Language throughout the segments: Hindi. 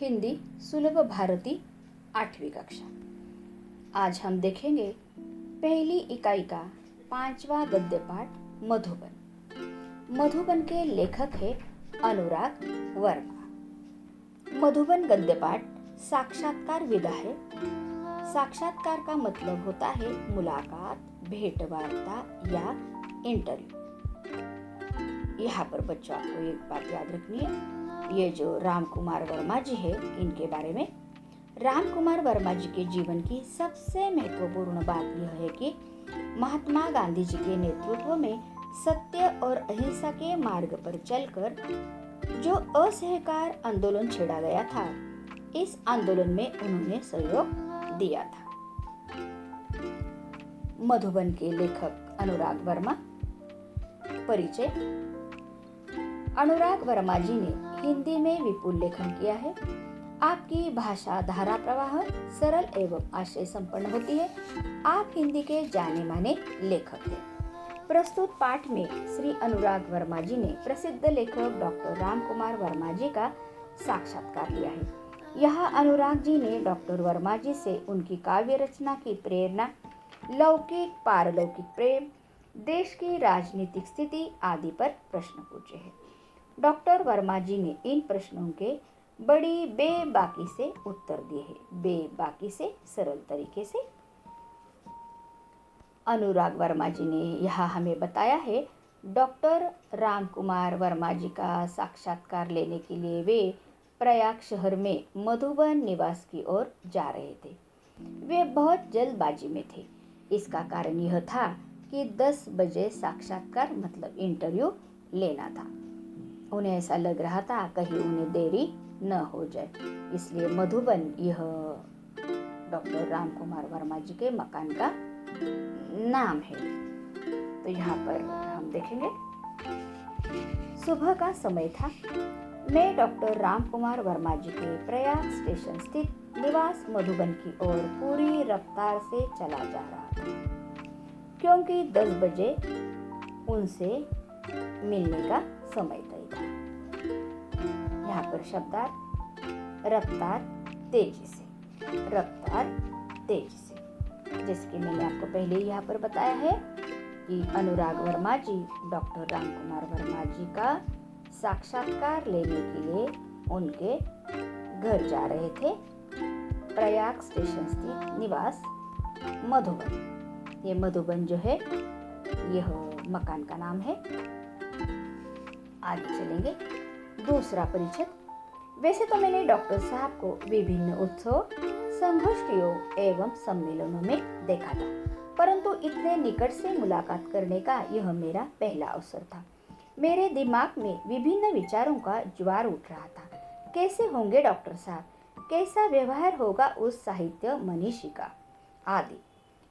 हिंदी सुलभ भारती 8वीं कक्षा। आज हम देखेंगे पहली इकाई का 5वां गद्य पाठ मधुबन। मधुबन के लेखक है अनुराग वर्मा। मधुबन गद्य पाठ साक्षात्कार विधा है। साक्षात्कार का मतलब होता है मुलाकात, भेंट वार्ता या इंटरव्यू। यहाँ पर बच्चों आपको एक बात याद रखनी है, ये जो राम कुमार वर्मा जी है इनके बारे में। राम कुमार वर्मा जी के जीवन की सबसे महत्वपूर्ण बात यह है कि महात्मा गांधी जी के नेतृत्व में सत्य और अहिंसा के मार्ग पर चलकर जो असहकार आंदोलन छेड़ा गया था, इस आंदोलन में उन्होंने सहयोग दिया था। मधुबन के लेखक अनुराग वर्मा। परिचय। अनुराग वर्मा जी ने हिंदी में विपुल लेखन किया है। आपकी भाषा धारा प्रवाह सरल एवं आशय संपन्न होती है। आप हिंदी के जाने माने लेखक हैं। प्रस्तुत पाठ में श्री अनुराग वर्मा जी ने प्रसिद्ध लेखक डॉक्टर राम कुमार वर्मा जी का साक्षात्कार लिया है। यहाँ अनुराग जी ने डॉक्टर वर्मा जी से उनकी काव्य रचना की प्रेरणा, लौकिक पारलौकिक प्रेम, देश की राजनीतिक स्थिति आदि पर प्रश्न पूछे हैं। डॉक्टर वर्मा जी ने इन प्रश्नों के बड़ी बेबाकी से उत्तर दिए हैं, बेबाकी से सरल तरीके से। अनुराग वर्मा जी ने यहाँ हमें बताया है, डॉक्टर राम कुमार वर्मा जी का साक्षात्कार लेने के लिए वे प्रयाग शहर में मधुबन निवास की ओर जा रहे थे। वे बहुत जल्दबाजी में थे। इसका कारण यह था कि 10 बजे साक्षात्कार मतलब इंटरव्यू लेना था। उन्हें ऐसा लग रहा था कहीं उन्हें देरी न हो जाए, इसलिए मधुबन यह डॉक्टर राम कुमार वर्मा जी के मकान का नाम है। तो यहाँ पर हम देखेंगे, सुबह का समय था। मैं डॉक्टर राम कुमार वर्मा जी के प्रयाग स्टेशन स्थित निवास मधुबन की ओर पूरी रफ्तार से चला जा रहा था, क्योंकि 10 बजे उनसे मिलने का समय तय था। यहाँ पर शब्दार्थ रफ्तार तेजी से, रफ्तार तेजी से। जैसे कि मैंने आपको पहले ही यहाँ पर बताया है कि अनुराग वर्मा जी डॉक्टर राम कुमार वर्मा जी का साक्षात्कार लेने के लिए उनके घर जा रहे थे। प्रयाग स्टेशन स्थित निवास मधुबन। ये मधुबन जो है यह मकान का नाम है। आगे चलेंगे। दूसरा परिचय। वैसे तो मैंने डॉक्टर साहब को विभिन्न उत्सव, संगोष्ठियों एवं सम्मेलनों में देखा था, परंतु इतने निकट से मुलाकात करने का यह मेरा पहला अवसर था। मेरे दिमाग में विभिन्न विचारों का ज्वार उठ रहा था। कैसे होंगे डॉक्टर साहब, कैसा व्यवहार होगा उस साहित्य मनीषी का, आदि।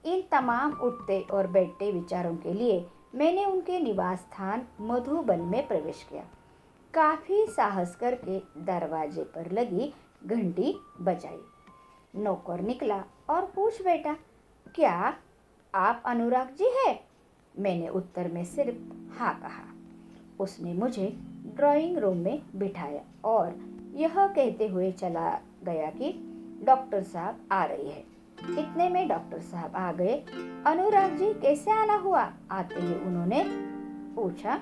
इन तमाम उठते और बैठते विचारों के लिए मैंने उनके निवास स्थान मधुबन में प्रवेश किया। काफी साहस करके दरवाजे पर लगी घंटी बजाई। नौकर निकला और पूछ बैठा, क्या आप अनुराग जी हैं? मैंने उत्तर में सिर्फ हाँ कहा। उसने मुझे ड्राइंग रूम में बिठाया और यह कहते हुए चला गया कि डॉक्टर साहब आ रही है। इतने में डॉक्टर साहब आ गए। अनुराग जी कैसे आना हुआ? आते ही उन्होंने पूछा।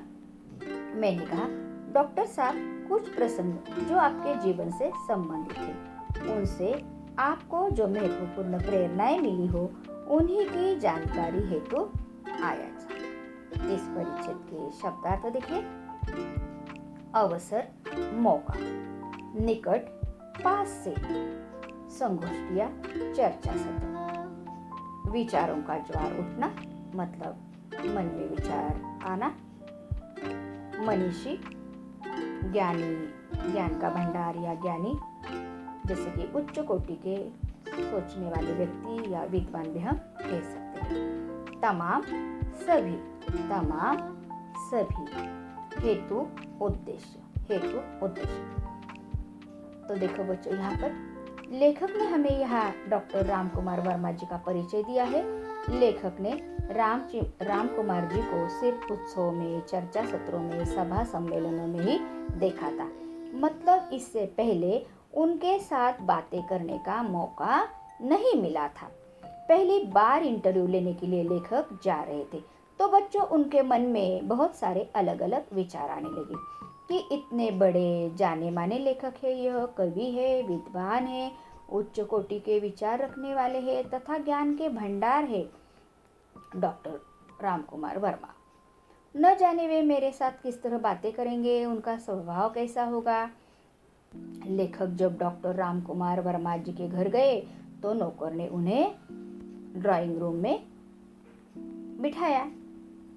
मैंने कहा, डॉक्टर साहब कुछ प्रसंग जो आपके जीवन से संबंधित थे, उनसे आपको जो महत्वपूर्ण प्रेरणाएं मिली हो, उन्हीं की जानकारी हेतु आया था। इस परिच्छेद के शब्दार्थ देखिए। अवसर, मौका, निकट, पास से, संगोष्ठियां, चर्चा सत्र, विचारों का ज्वार उठना मतलब मन में विचार आना, मनीषी, ज्ञानी, ज्ञान का भंडार या ज्ञानी, जैसे कि उच्च कोटि के सोचने वाले व्यक्ति या विद्वान भी हम कह सकते हैं। तमाम, सभी, तमाम, सभी, हेतु, उद्देश्य, हेतु, उद्देश्य। तो देखो बच्चों, यहाँ पर लेखक ने हमें यहाँ डॉक्टर राम कुमार वर्मा जी का परिचय दिया है। लेखक ने राम कुमार जी को सिर्फ उत्सव में, चर्चा सत्रों में, सभा सम्मेलनों में ही देखा था, मतलब इससे पहले उनके साथ बातें करने का मौका नहीं मिला था। पहली बार इंटरव्यू लेने के लिए लेखक जा रहे थे तो बच्चों उनके मन में बहुत सारे अलग अलग विचार आने लगे कि इतने बड़े जाने माने लेखक है, यह कवि है, विद्वान है, उच्च कोटि के विचार रखने वाले हैं तथा ज्ञान के भंडार है डॉक्टर राम कुमार वर्मा। न जाने वे मेरे साथ किस तरह बातें करेंगे, उनका स्वभाव कैसा होगा। लेखक जब डॉक्टर राम कुमार वर्मा जी के घर गए तो नौकर ने उन्हें ड्राइंग रूम में बिठाया।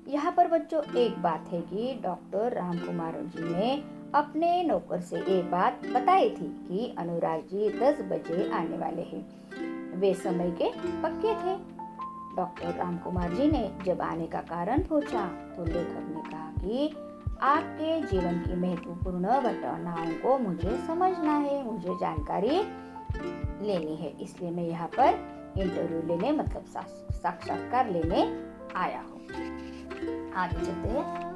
यहाँ पर बच्चों एक बात है कि डॉक्टर राम कुमार जी ने अपने नौकर से एक बात बताई थी कि अनुराग जी 10 बजे आने वाले हैं। वे समय के पक्के थे। डॉक्टर राम कुमार जी ने जब आने का कारण पूछा तो लेखक ने कहा कि आपके जीवन की महत्वपूर्ण घटनाओं को मुझे समझना है, मुझे जानकारी लेनी है, इसलिए मैं यहाँ पर इंटरव्यू लेने मतलब साक्षात्कार लेने आया हूँ। आगे चलते हैं।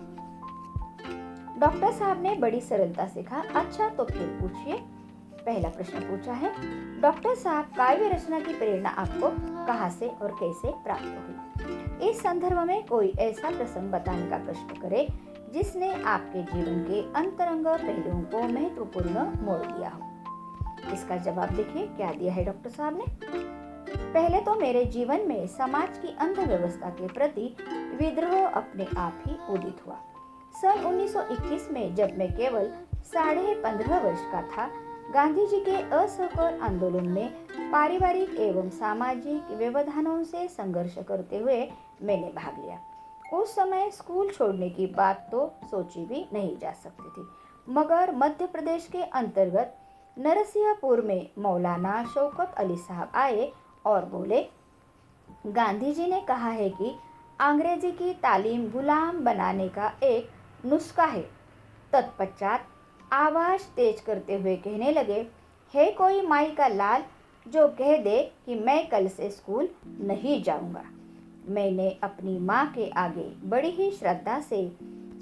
डॉक्टर साहब ने बड़ी सरलता से कहा, अच्छा तो फिर पूछिए। पहला प्रश्न पूछा है, डॉक्टर साहब काव्य रचना की प्रेरणा आपको कहाँ से और कैसे प्राप्त हुई? इस संदर्भ में कोई ऐसा प्रसंग बताने का प्रश्न करें जिसने आपके जीवन के अंतरंग पहलुओं को महत्वपूर्ण मोड़ दिया हो। इसका जवाब देखिए क्या दिया है डॉक्टर साहब ने। पहले तो मेरे जीवन में समाज की अंधव्यवस्था के प्रति विद्रोह अपने आप ही उदित हुआ। सन 1921 में जब मैं केवल 15.5 वर्ष का था, गांधी जी के असहकार आंदोलन में पारिवारिक एवं सामाजिक व्यवधानों से संघर्ष करते हुए मैंने भाग लिया। उस समय स्कूल छोड़ने की बात तो सोची भी नहीं जा सकती थी, मगर मध्य प्रदेश के अंतर्गत नरसिंहपुर में मौलाना शौकत अली साहब आए और बोले, गांधी जी ने कहा है कि अंग्रेजी की तालीम गुलाम बनाने का एक नुस्खा है। तत्पश्चात आवाज तेज करते हुए कहने लगे, है कोई माई का लाल जो कह दे कि मैं कल से स्कूल नहीं जाऊंगा। मैंने अपनी माँ के आगे बड़ी ही श्रद्धा से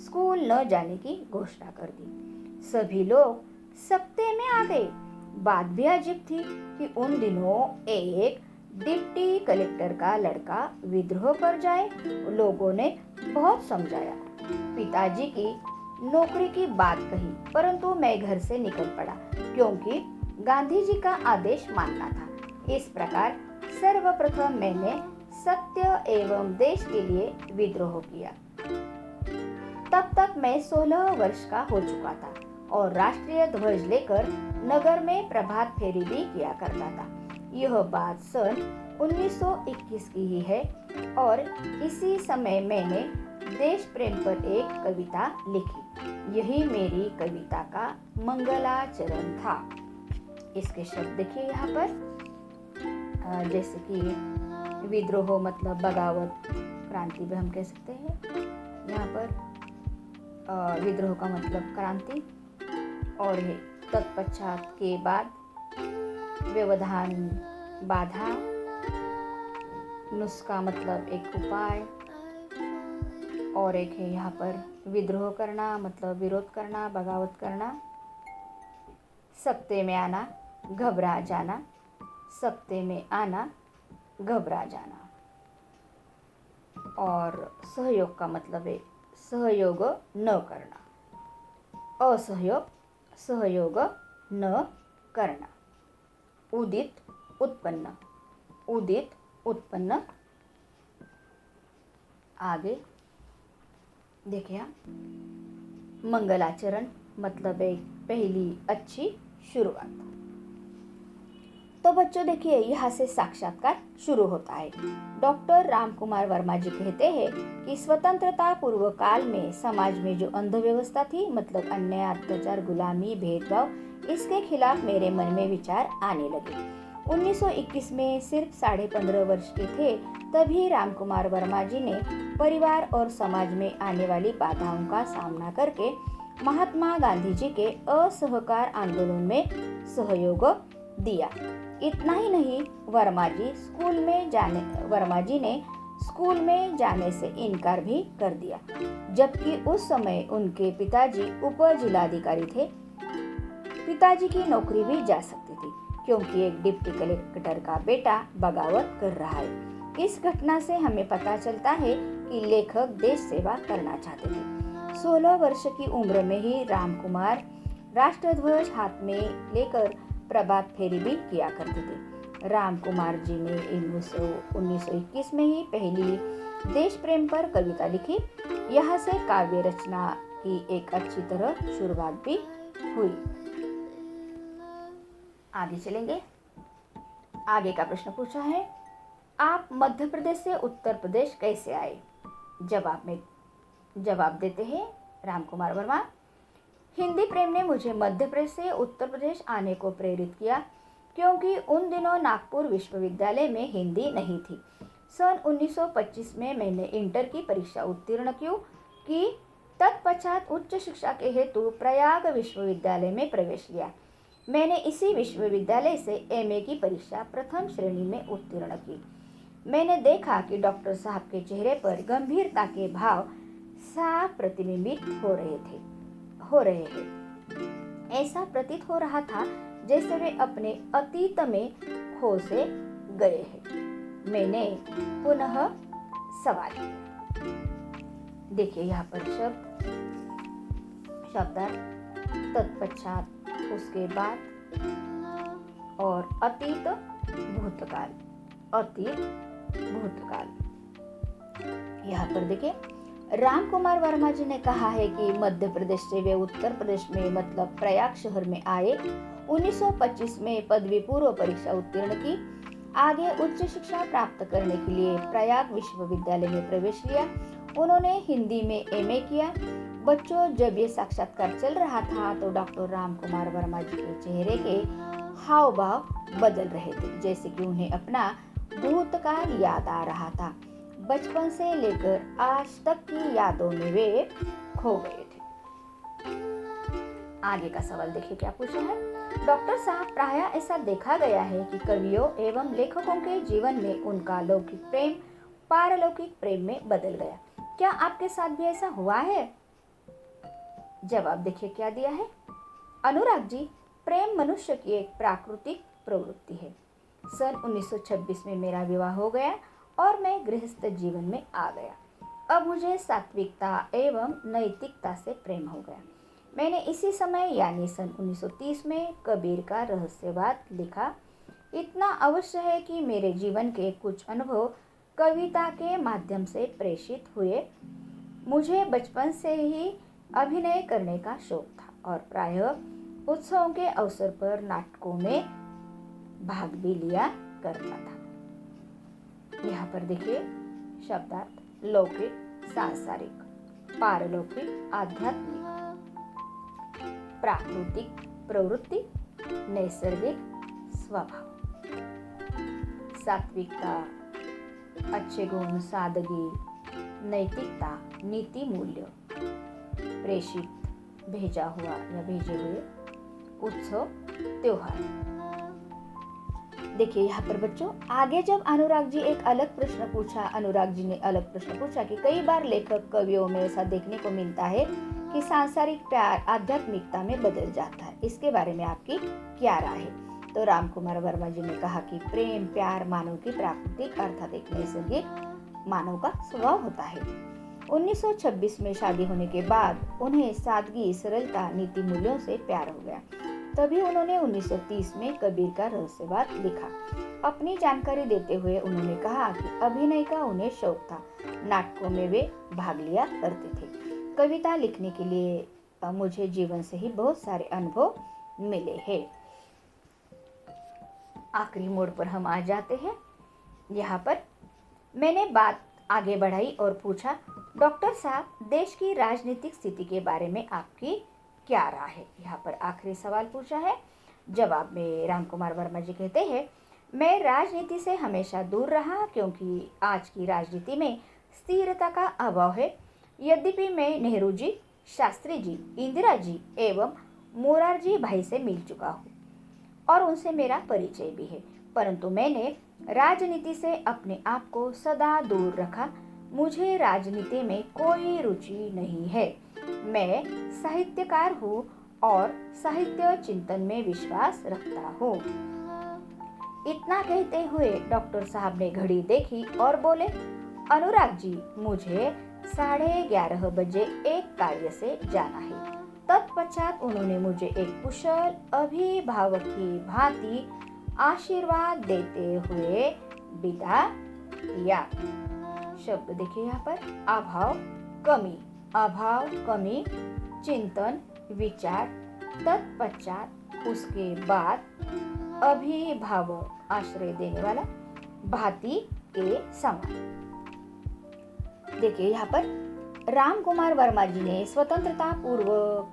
स्कूल न जाने की घोषणा कर दी। सभी लोग सकते में आ गए। बात भी अजीब थी कि उन दिनों एक डिप्टी कलेक्टर का लड़का विद्रोह कर जाए। लोगों ने बहुत समझाया, पिताजी की नौकरी की बात कही, परंतु मैं घर से निकल पड़ा क्योंकि गांधी जी का आदेश मानना था। इस प्रकार सर्वप्रथम मैंने सत्य एवं देश के लिए विद्रोह किया। तब तक मैं 16 वर्ष का हो चुका था और राष्ट्रीय ध्वज लेकर नगर में प्रभात फेरी भी किया करता था। यह बात सन 1921 की ही है और इसी समय मैंने देश प्रेम पर एक कविता लिखी। यही मेरी कविता का मंगलाचरण था। इसके शब्द देखिए यहाँ पर, जैसे कि विद्रोह मतलब बगावत, क्रांति भी हम कह सकते हैं। यहाँ पर विद्रोह का मतलब क्रांति और तत्पश्चात के बाद व्यवधान, बाधा, नुस्खा मतलब एक उपाय, और एक है यहाँ पर विद्रोह करना मतलब विरोध करना, बगावत करना, सत्ते में आना, घबरा जाना, सत्ते में आना, घबरा जाना। और सहयोग का मतलब है सहयोग न करना, असहयोग, सहयोग न करना। उदित, उत्पन्न, उदित, उत्पन्न। आगे देखिए, मंगलाचरण मतलब एक पहली अच्छी शुरुआत। तो बच्चों देखिए, यहाँ से साक्षात्कार शुरू होता है। डॉक्टर राम कुमार वर्मा जी कहते हैं कि स्वतंत्रता पूर्व काल में समाज में जो अंधव्यवस्था थी मतलब अन्याय, अत्याचार, गुलामी, भेदभाव, इसके खिलाफ मेरे मन में विचार आने लगे। 1921 में सिर्फ 15.5 वर्ष के थे, तभी राम कुमार वर्मा जी ने परिवार और समाज में आने वाली बाधाओं का सामना करके महात्मा गांधी जी के असहकार आंदोलन में सहयोग दिया। इतना ही नहीं, वर्मा जी ने स्कूल में जाने से इनकार भी कर दिया, जबकि उस समय उनके पिताजी उप जिलाधिकारी थे। पिताजी की नौकरी भी जा सकती थी, क्योंकि एक डिप्टी कलेक्टर का बेटा बगावत कर रहा है। इस घटना से हमें पता चलता है कि लेखक देश सेवा करना चाहते थे। 16 वर्ष की उम्र में ही रामकुमार राष्ट्रध्वज हाथ में लेकर प्रभात फेरी भी किया करते थे। रामकुमार जी ने 1921 में ही पहली देश प्रेम पर कविता लिखी। यहाँ से काव्य रचना की एक अच्छी तरह शुरुआत भी हुई। आगे चलेंगे। आगे का प्रश्न पूछा है, आप मध्य प्रदेश से उत्तर प्रदेश कैसे आए? जवाब देते हैं रामकुमार वर्मा, हिंदी प्रेम ने मुझे मध्य प्रदेश से उत्तर प्रदेश आने को प्रेरित किया, क्योंकि उन दिनों नागपुर विश्वविद्यालय में हिंदी नहीं थी। सन 1925 में मैंने इंटर की परीक्षा उत्तीर्ण की। तत्पश्चात उच्च शिक्षा के हेतु प्रयाग विश्वविद्यालय में प्रवेश लिया। मैंने इसी विश्वविद्यालय से एमए की परीक्षा प्रथम श्रेणी में उत्तीर्ण की। मैंने देखा कि डॉक्टर साहब के चेहरे पर गंभीरता के भाव साफ प्रतिबिंबित हो रहे हैं। ऐसा प्रतीत हो रहा था जैसे वे अपने अतीत में खो से गए हैं। मैंने पुनः सवाल किया। देखिए यहाँ पर शब्दार्थ तत्पश्चात, उसके बाद और अतीत भूतकाल। यहाँ पर देखिए रामकुमार वर्मा जी ने कहा है कि मध्य प्रदेश से वे उत्तर प्रदेश में मतलब प्रयाग शहर में आए। 1925 में पदवी पूर्व परीक्षा उत्तीर्ण की। आगे उच्च शिक्षा प्राप्त करने के लिए प्रयाग विश्वविद्यालय में प्रवेश लिया। उन्होंने हिंदी में एमए किया। बच्चों, जब ये साक्षात्कार चल रहा था तो डॉक्टर रामकुमार वर्मा जी के चेहरे के हाव भाव बदल रहे थे, जैसे कि उन्हें अपना भूतकाल याद आ रहा था। बचपन से लेकर आज तक की यादों में वे खो गए थे। आगे का सवाल देखिए क्या पूछा है। डॉक्टर साहब, प्रायः ऐसा देखा गया है कि कवियों एवं लेखकों के जीवन में उनका लौकिक प्रेम पारलौकिक प्रेम में बदल गया। क्या आपके साथ भी ऐसा हुआ है? जवाब देखिए क्या दिया है। अनुराग जी, प्रेम मनुष्य की एक प्राकृतिक प्रवृत्ति है। सन 1926 में मेरा विवाह हो गया और मैं गृहस्थ जीवन में आ गया। अब मुझे सात्विकता एवं नैतिकता से प्रेम हो गया। मैंने इसी समय यानी सन 1930 में कबीर का रहस्यवाद लिखा। इतना अवश्य है कि मेरे जीवन के कुछ अनुभव कविता के माध्यम से प्रेषित हुए। मुझे बचपन से ही अभिनय करने का शौक था और प्रायः उत्सवों के अवसर पर नाटकों में भाग भी लिया करता था। यहाँ पर देखिए शब्दार्थ लौकिक, सांसारिक, पारलौकिक, आध्यात्मिक, प्राकृतिक प्रवृत्ति, नैसर्गिक स्वभाव, सात्विकता, अच्छे गुण, सादगी, नैतिकता, नीति मूल्य, प्रेषित, भेजा हुआ या भेजे हुए, उत्सव, त्योहार। देखिए यहाँ पर बच्चों, आगे जब अनुराग जी ने अलग प्रश्न पूछा कि कई बार लेखक कवियों में ऐसा देखने को मिलता है कि सांसारिक प्यार आध्यात्मिकता में बदल जाता है, इसके बारे में आपकी क्या राय है? तो रामकुमार वर्मा जी ने कहा कि प्रेम प्यार मानव की प्राकृतिक अर्थात एक नैसर्गिक मानव का स्वभाव होता है। 1926 में शादी होने के बाद उन्हें सादगी, सरलता, नीति मूल्यों से प्यार हो गया। तभी उन्होंने 1930 में कबीर का रहस्यवाद लिखा। अपनी जानकारी देते हुए उन्होंने कहा कि अभिनय का उन्हें शौक था। नाटकों में वे भाग लिया करते थे। कविता लिखने के लिए मुझे जीवन से ही बहुत सारे अनुभव मिले हैं। आखिरी मोड़ पर हम आ जाते हैं। यहाँ पर मैंने बात आगे बढ़ाई और पूछा, डॉक्टर साहब, देश की राजनीतिक स्थिति के बारे में आपकी क्या राय है? यहाँ पर आखिरी सवाल पूछा है। जवाब में रामकुमार वर्मा जी कहते हैं, मैं राजनीति से हमेशा दूर रहा क्योंकि आज की राजनीति में स्थिरता का अभाव है। यद्यपि मैं नेहरू जी, शास्त्री जी, इंदिरा जी एवं मोरारजी भाई से मिल चुका हूँ और उनसे मेरा परिचय भी है, परंतु मैंने राजनीति से अपने आप को सदा दूर रखा। मुझे राजनीति में कोई रुचि नहीं है। मैं साहित्यकार हूँ और साहित्य चिंतन में विश्वास रखता हूँ। इतना कहते हुए डॉक्टर साहब ने घड़ी देखी और बोले, अनुराग जी, मुझे 11:30 बजे एक कार्य से जाना है। तत्पश्चात उन्होंने मुझे एक कुशल अभिभावक की भांति आशीर्वाद देते हुए विदा किया। शब्द देखिए यहाँ पर, अभाव कमी, चिंतन विचार, तत्पश्चात उसके बाद, अभिभावक आश्रय देने वाला, भांति के समान। देखिए यहाँ पर राम कुमार वर्मा जी ने स्वतंत्रता पूर्व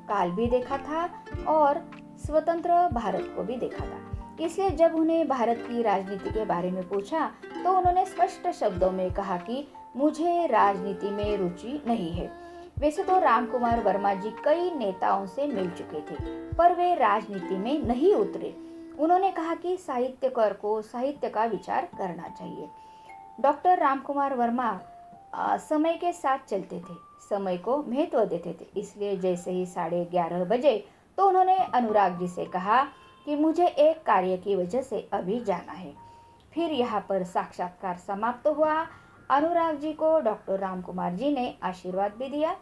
काल भी देखा था और स्वतंत्र भारत को भी देखा था। इसलिए जब उन्हें भारत की राजनीति के बारे में पूछा तो उन्होंने स्पष्ट शब्दों में कहा कि मुझे राजनीति में रुचि नहीं है। वैसे तो राम कुमार वर्मा जी कई नेताओं से मिल चुके थे, पर वे राजनीति में नहीं उतरे। उन्होंने कहा कि साहित्यकार को साहित्य का विचार करना चाहिए। डॉक्टर राम कुमार वर्मा समय के साथ चलते थे, समय को महत्व देते थे। इसलिए जैसे ही 11:30 बजे तो उन्होंने अनुराग जी से कहा कि मुझे एक कार्य की वजह से अभी जाना है। फिर यहाँ पर साक्षात्कार समाप्त हुआ। अनुराग जी को डॉक्टर राम कुमार जी ने आशीर्वाद भी दिया।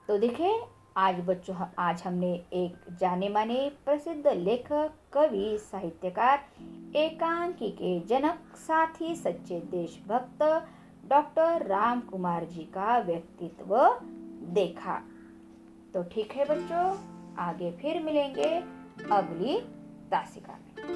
तो देखिए आज बच्चों, आज हमने एक जाने माने प्रसिद्ध लेखक, कवि, साहित्यकार, एकांकी के जनक, साथ ही सच्चे देशभक्त डॉक्टर राम कुमार जी का व्यक्तित्व देखा। तो ठीक है बच्चों, आगे फिर मिलेंगे अगली तासिका में।